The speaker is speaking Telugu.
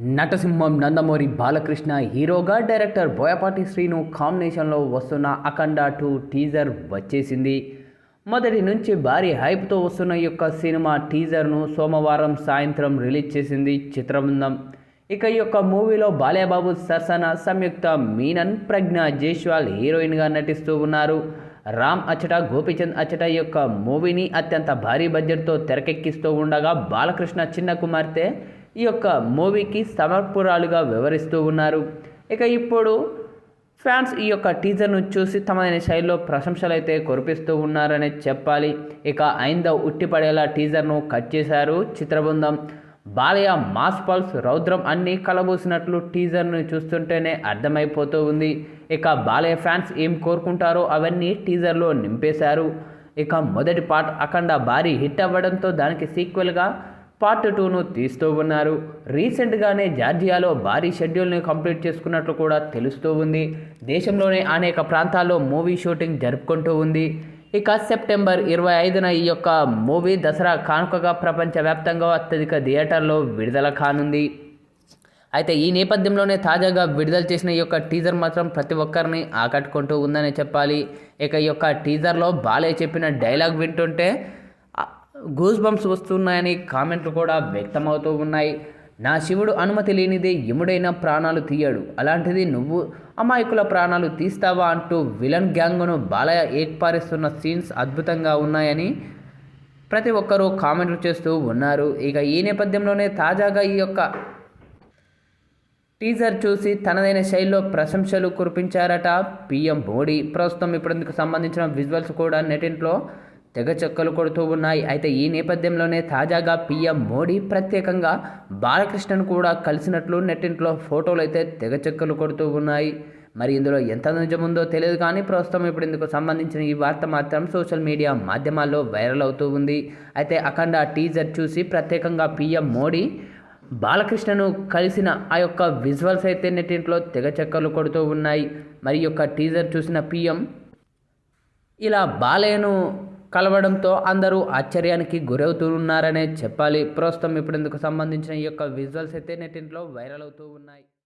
నటసింహం నందమూరి బాలకృష్ణ హీరోగా డైరెక్టర్ బోయపాటి శ్రీను కాంబినేషన్లో వస్తున్న అఖండ 2 టీజర్ వచ్చేసింది. మొదటి నుంచి భారీ హైప్తో వస్తున్న ఈ యొక్క సినిమా టీజర్ను సోమవారం సాయంత్రం రిలీజ్ చేసింది చిత్రబృందం. ఇక ఈ యొక్క మూవీలో బాలయ్యబాబు సరసన సంయుక్త మీనన్, ప్రజ్ఞ జైస్వాల్ హీరోయిన్గా నటిస్తూ ఉన్నారు. రామ్ అచ్చట, గోపీచంద్ అచ్చట ఈ యొక్క మూవీని అత్యంత భారీ బడ్జెట్తో తెరకెక్కిస్తూ ఉండగా బాలకృష్ణ చిన్న కుమార్తె ఈ యొక్క మూవీకి సమర్పురాలుగా వ్యవహరిస్తూ ఉన్నారు. ఇక ఇప్పుడు ఫ్యాన్స్ ఈ యొక్క టీజర్ను చూసి తమదైన శైలిలో ప్రశంసలు అయితే కురిపిస్తూ ఉన్నారనే చెప్పాలి. ఇక ఐందవ్ ఉట్టిపడేలా టీజర్ను కట్ చేశారు చిత్రబృందం. బాలయ్య మాస్ పల్స్, రౌద్రం అన్నీ కలబోసినట్లు టీజర్ను చూస్తుంటేనే అర్థమైపోతూ ఉంది. ఇక బాలయ్య ఫ్యాన్స్ ఏం కోరుకుంటారో అవన్నీ టీజర్లో నింపేశారు. ఇక మొదటి పార్ట్ అఖండ భారీ హిట్ అవ్వడంతో దానికి సీక్వెల్గా పార్ట్ 2ను తీస్తూ ఉన్నారు. రీసెంట్గానే జార్జియాలో భారీ షెడ్యూల్ని కంప్లీట్ చేసుకున్నట్లు కూడా తెలుస్తూ ఉంది. దేశంలోనే అనేక ప్రాంతాల్లో మూవీ షూటింగ్ జరుపుకుంటూ ఉంది. ఇక సెప్టెంబర్ 25న ఈ యొక్క మూవీ దసరా కానుకగా ప్రపంచవ్యాప్తంగా అత్యధిక థియేటర్లో విడుదల కానుంది. అయితే ఈ నేపథ్యంలోనే తాజాగా విడుదల చేసిన ఈ యొక్క టీజర్ మాత్రం ప్రతి ఒక్కరిని ఆకట్టుకుంటూ ఉందని చెప్పాలి. ఇక ఈ యొక్క టీజర్లో బాలయ్య చెప్పిన డైలాగ్ వింటుంటే గూస్ బంప్స్ వస్తున్నాయని కామెంట్లు కూడా వ్యక్తమవుతూ ఉన్నాయి. నా శివుడు అనుమతి లేనిదే యముడైన ప్రాణాలు తీయడు, అలాంటిది నువ్వు అమాయకుల ప్రాణాలు తీస్తావా అంటూ విలన్ గ్యాంగ్ను బాలయ్య ఏర్పారిస్తున్న సీన్స్ అద్భుతంగా ఉన్నాయని ప్రతి ఒక్కరూ కామెంట్లు చేస్తూ ఉన్నారు. ఇక ఈ నేపథ్యంలోనే తాజాగా ఈ యొక్క టీజర్ చూసి తనదైన శైలిలో ప్రశంసలు కురిపించారట పీఎం మోడీ. ప్రస్తుతం ఇప్పుడు ఇందుకు సంబంధించిన విజువల్స్ కూడా నెటింట్లో తెగ చెక్కలు కొడుతూ ఉన్నాయి. అయితే ఈ నేపథ్యంలోనే తాజాగా పీఎం మోడీ ప్రత్యేకంగా బాలకృష్ణను కూడా కలిసినట్లు నెట్టింట్లో ఫోటోలు అయితే తెగ చెక్కలు కొడుతూ ఉన్నాయి. మరి ఇందులో ఎంత నిజం ఉందో తెలియదు, కానీ ప్రస్తుతం ఇప్పుడు ఇందుకు సంబంధించిన ఈ వార్త మాత్రం సోషల్ మీడియా మాధ్యమాల్లో వైరల్ అవుతూ ఉంది. అయితే అఖండ టీజర్ చూసి ప్రత్యేకంగా పీఎం మోడీ బాలకృష్ణను కలిసిన ఆ యొక్క విజువల్స్ అయితే నెట్టింట్లో తెగ చెక్కలు కొడుతూ ఉన్నాయి. మరి ఈ యొక్క టీజర్ చూసిన పీఎం ఇలా బాలయ్యను కలవడంతో అందరూ ఆశ్చర్యానికి గురవుతున్నారనే చెప్పాలి. ప్రస్తుతం ఇప్పుడు ఇందుకు సంబంధించిన ఈ యొక్క విజువల్స్ అయితే నెట్టింట్లో వైరల్ అవుతూ ఉన్నాయి.